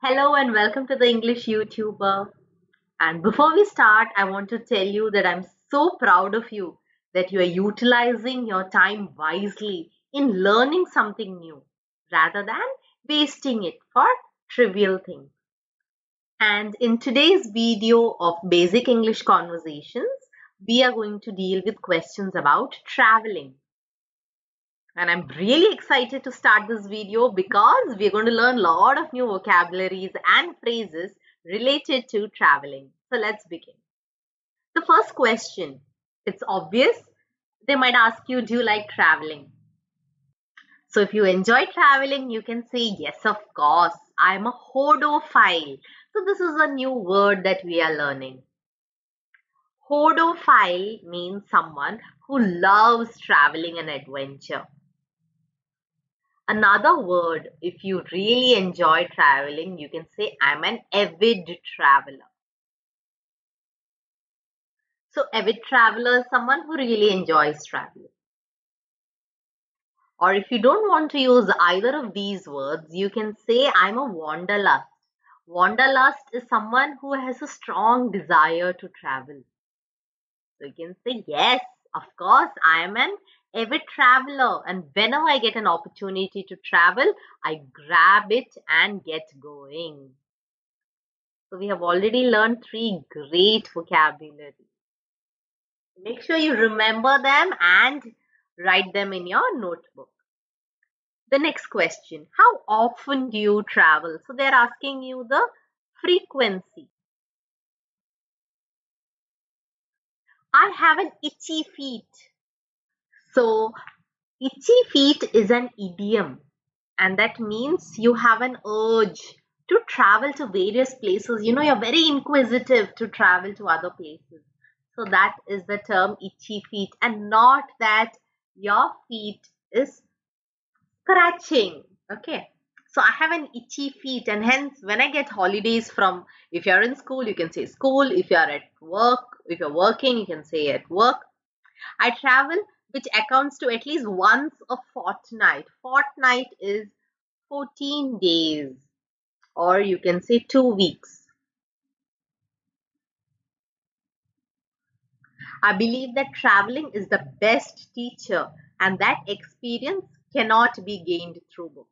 Hello and welcome to the English YouTuber. And before we start, I want to tell you that I'm so proud of you that you are utilizing your time wisely in learning something new rather than wasting it for trivial things. And in today's video of Basic English Conversations, we are going to deal with questions about traveling. And I'm really excited to start this video because we're going to learn a lot of new vocabularies and phrases related to traveling. So let's begin. The first question, it's obvious. They might ask you, do you like traveling? So if you enjoy traveling, you can say, yes, of course, I'm a hodophile. So this is a new word that we are learning. Hodophile means someone who loves traveling and adventure. Another word, if you really enjoy traveling, you can say, I'm an avid traveler. So, avid traveler is someone who really enjoys traveling. Or if you don't want to use either of these words, you can say, I'm a wanderlust. Wanderlust is someone who has a strong desire to travel. So, you can say, yes, of course, I am an avid traveler, and whenever I get an opportunity to travel, I grab it and get going. So we have already learned three great vocabulary. Make sure you remember them and write them in your notebook. The next question, how often do you travel? So they're asking you the frequency. I have an itchy feet. So itchy feet is an idiom, and that means you have an urge to travel to various places. You know, you're very inquisitive to travel to other places. So that is the term itchy feet, and not that your feet is scratching. Okay. So I have an itchy feet, and hence when I get holidays from, if you're in school, you can say school. If you're at work, if you're working, you can say at work. I travel, which accounts to at least once a fortnight. Fortnight is 14 days, or you can say 2 weeks. I believe that traveling is the best teacher, and that experience cannot be gained through books.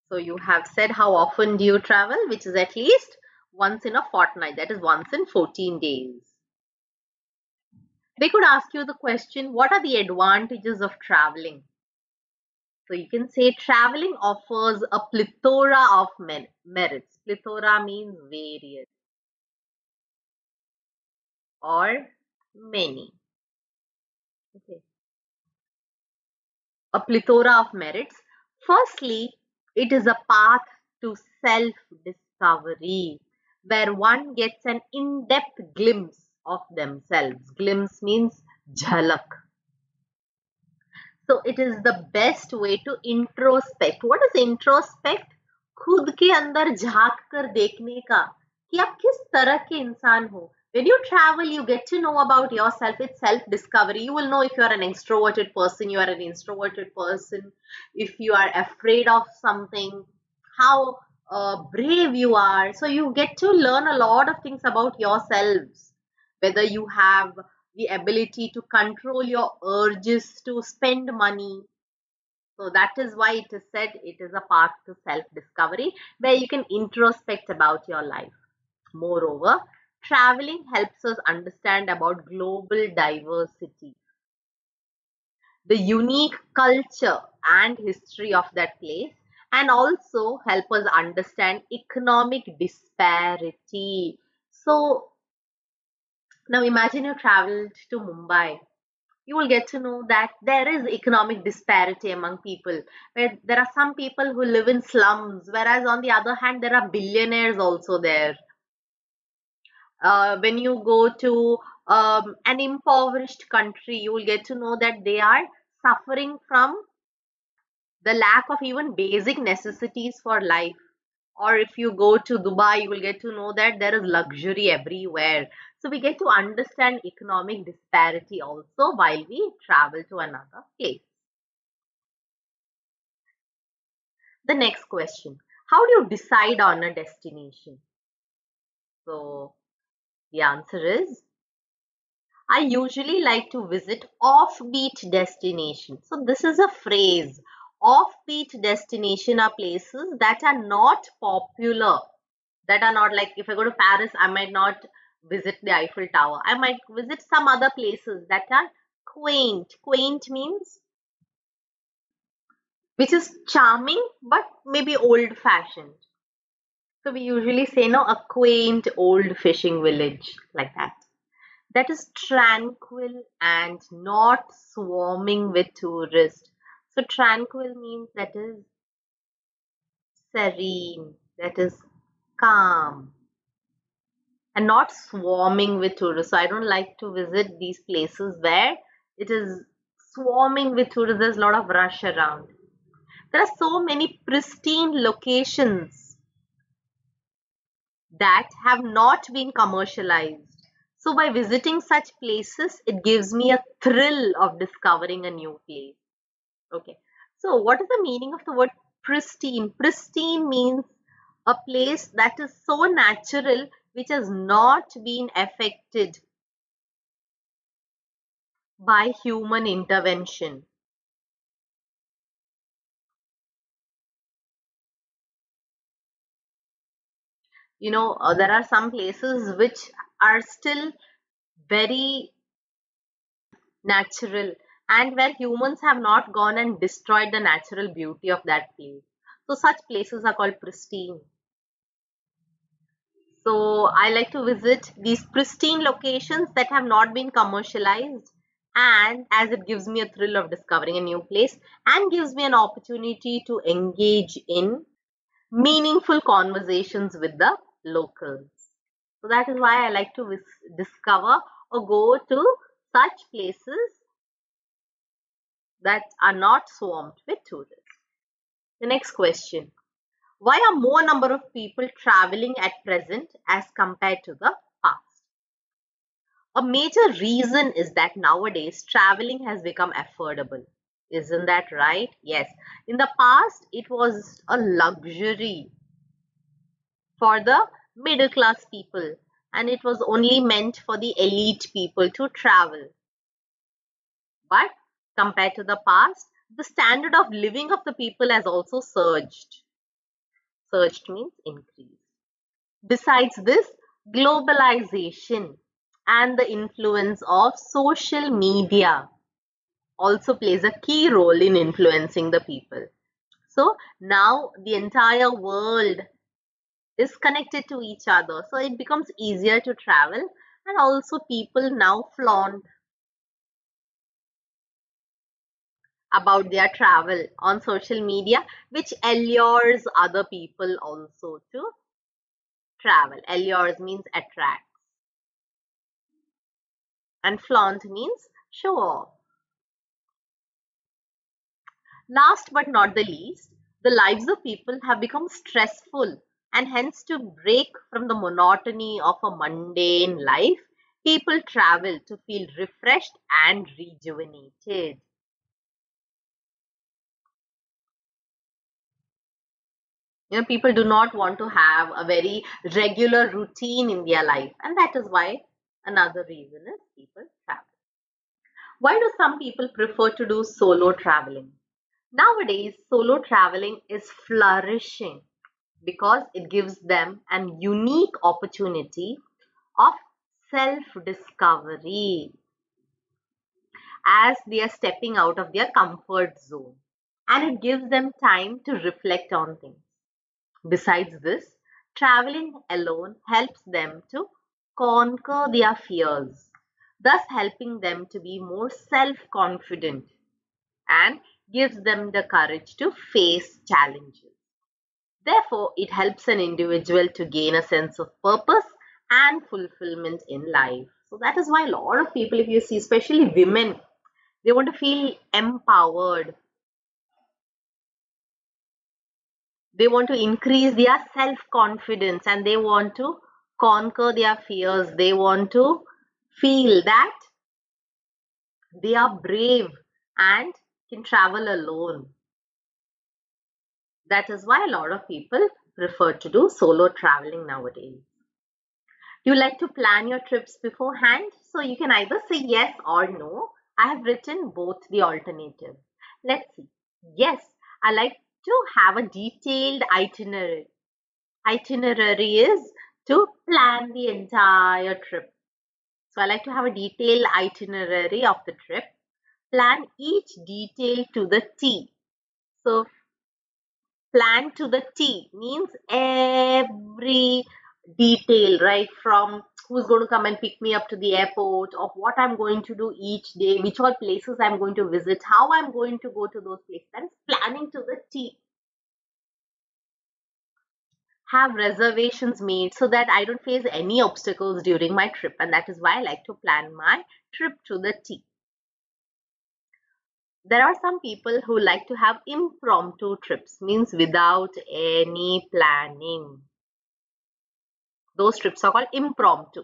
So you have said, how often do you travel? Which is at least once in a fortnight, that is once in 14 days. They could ask you the question, what are the advantages of traveling? So you can say traveling offers a plethora of merits. Plethora means various or many. Okay. A plethora of merits. Firstly, it is a path to self discovery where one gets an in depth glimpse of themselves. Glimpse means jhalak. So it is the best way to introspect. What is introspect? खुद के अंदर झांक कर देखने का कि आप किस तरह के इंसान हो. When you travel, you get to know about yourself. It's self discovery. You will know if you are an extroverted person, you are an introverted person, if you are afraid of something, how brave you are. So you get to learn a lot of things about yourselves, whether you have the ability to control your urges to spend money. So that is why it is said it is a path to self discovery where you can introspect about your life. Moreover, traveling helps us understand about global diversity, the unique culture and history of that place, and also help us understand economic disparity. So now imagine you traveled to Mumbai. You will get to know that there is economic disparity among people, where there are some people who live in slums, whereas on the other hand there are billionaires also there. When you go to an impoverished country, you will get to know that they are suffering from the lack of even basic necessities for life. Or if you go to Dubai, you will get to know that there is luxury everywhere. So we get to understand economic disparity also while we travel to another place. The next question, How do you decide on a destination? So the answer is I usually like to visit offbeat destinations. So this is a phrase. Offbeat destination are places that are not popular. That are not like if I go to Paris, I might not visit the Eiffel Tower. I might visit some other places that are quaint. Quaint means which is charming but maybe old fashioned. So we usually say no, a quaint old fishing village like that. That is tranquil and not swarming with tourists. So tranquil means that is serene, that is calm, and not swarming with tourists. So I don't like to visit these places where it is swarming with tourists. There's a lot of rush around. There are so many pristine locations that have not been commercialized. So by visiting such places, it gives me a thrill of discovering a new place. Okay. So what is the meaning of the word pristine? Pristine means a place that is so natural which has not been affected by human intervention. There are some places which are still very natural and where humans have not gone and destroyed the natural beauty of that place. So such places are called pristine. So I like to visit these pristine locations that have not been commercialized, and as it gives me a thrill of discovering a new place and gives me an opportunity to engage in meaningful conversations with the locals. So that is why I like to discover or go to such places that are not swamped with tourists. The next question. Why are more number of people traveling at present as compared to the past? A major reason is that nowadays traveling has become affordable. Isn't that right? Yes. In the past, it was a luxury for the middle class people and it was only meant for the elite people to travel. But compared to the past, the standard of living of the people has also surged. Surged means increased. Besides this, globalization and the influence of social media also plays a key role in influencing the people. So now the entire world is connected to each other. So it becomes easier to travel and also people now flaunt about their travel on social media, which allures other people also to travel. Allures means attracts and flaunt means show off. Last but not the least, the lives of people have become stressful and hence to break from the monotony of a mundane life, people travel to feel refreshed and rejuvenated. People do not want to have a very regular routine in their life, and that is why another reason is people travel. Why do some people prefer to do solo traveling? Nowadays, solo traveling is flourishing because it gives them an unique opportunity of self discovery as they are stepping out of their comfort zone and it gives them time to reflect on things. Besides this, traveling alone helps them to conquer their fears, thus helping them to be more self confident and gives them the courage to face challenges. Therefore, it helps an individual to gain a sense of purpose and fulfillment in life. So, that is why a lot of people, if you see, especially women, they want to feel empowered. They want to increase their self confidence and they want to conquer their fears. They want to feel that they are brave and can travel alone. That is why a lot of people prefer to do solo traveling nowadays. You like to plan your trips beforehand, so you can either say yes or no. I have written both the alternatives. Let's see. Yes, I like to have a detailed itinerary. Itinerary is to plan the entire trip. So I like to have a detailed itinerary of the trip, plan each detail to the T. So plan to the T means every detail, right? From who's going to come and pick me up to the airport, of what I'm going to do each day, which all places I'm going to visit, how I'm going to go to those places. That is planning to the T. Have reservations made so that I don't face any obstacles during my trip, and that is why I like to plan my trip to the T. There are some people who like to have impromptu trips, means without any planning. Those trips are called impromptu.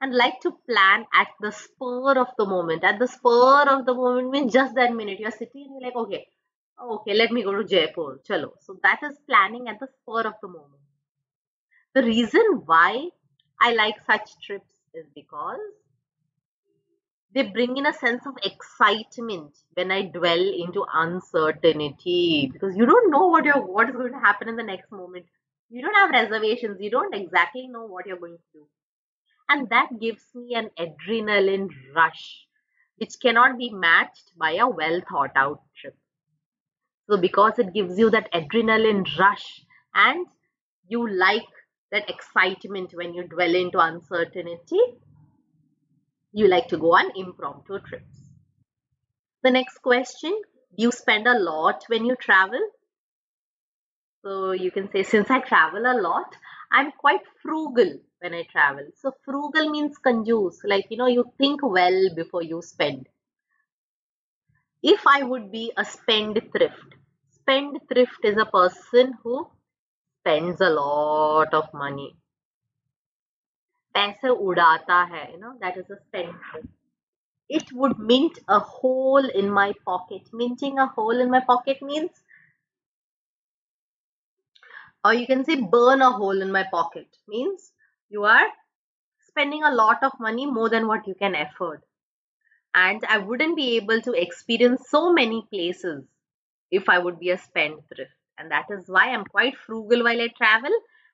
And like to plan at the spur of the moment. At the spur of the moment means just that minute you're sitting and you're like, okay, let me go to Jaipur. Chalo. So that is planning at the spur of the moment. The reason why I like such trips is because they bring in a sense of excitement when I dwell into uncertainty, because you don't know what is going to happen in the next moment. You don't have reservations. You don't exactly know what you're going to do. And that gives me an adrenaline rush, which cannot be matched by a well thought out trip. So, because it gives you that adrenaline rush and you like that excitement when you dwell into uncertainty, you like to go on impromptu trips. The next question, do you spend a lot when you travel? So you can say, since I travel a lot, I'm quite frugal when I travel. So frugal means conjuice, like, you think well before you spend. If I would be a spendthrift is a person who spends a lot of money. पैसे उड़ाता है, that is a spendthrift. It would mint a hole in my pocket. Minting a hole in my pocket means, or you can say burn a hole in my pocket, means you are spending a lot of money, more than what you can afford. And I wouldn't be able to experience so many places if I would be a spendthrift. And that is why I'm quite frugal while I travel.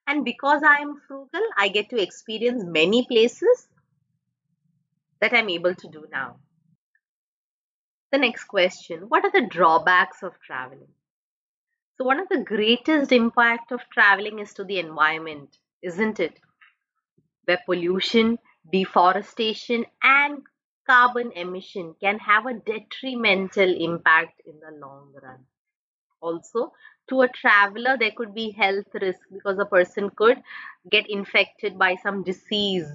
And because I am frugal, I get to experience many places that I'm able to do now. The next question, what are the drawbacks of traveling? So one of the greatest impact of traveling is to the environment, isn't it? Where pollution, deforestation, and carbon emission can have a detrimental impact in the long run. Also, to a traveler, there could be health risk because a person could get infected by some disease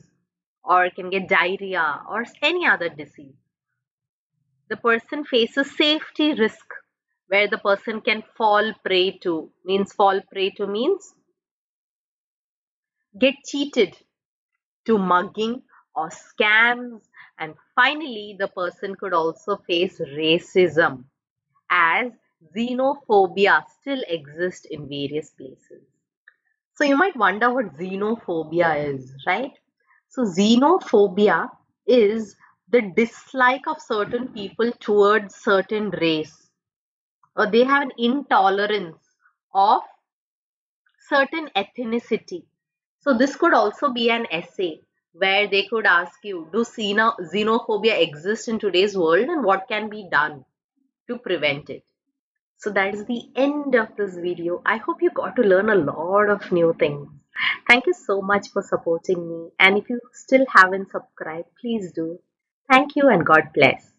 or can get diarrhea or any other disease. The person faces safety risk where the person can fall prey to, means get cheated, to mugging or scams. And finally, the person could also face racism, as xenophobia still exists in various places. So you might wonder what xenophobia is, right? So xenophobia is the dislike of certain people towards certain race, or they have an intolerance of certain ethnicity. So this could also be an essay where they could ask you, do xenophobia exist in today's world and what can be done to prevent it? So that is the end of this video. I hope you got to learn a lot of new things. Thank you so much for supporting me. And if you still haven't subscribed, please do. Thank you and God bless.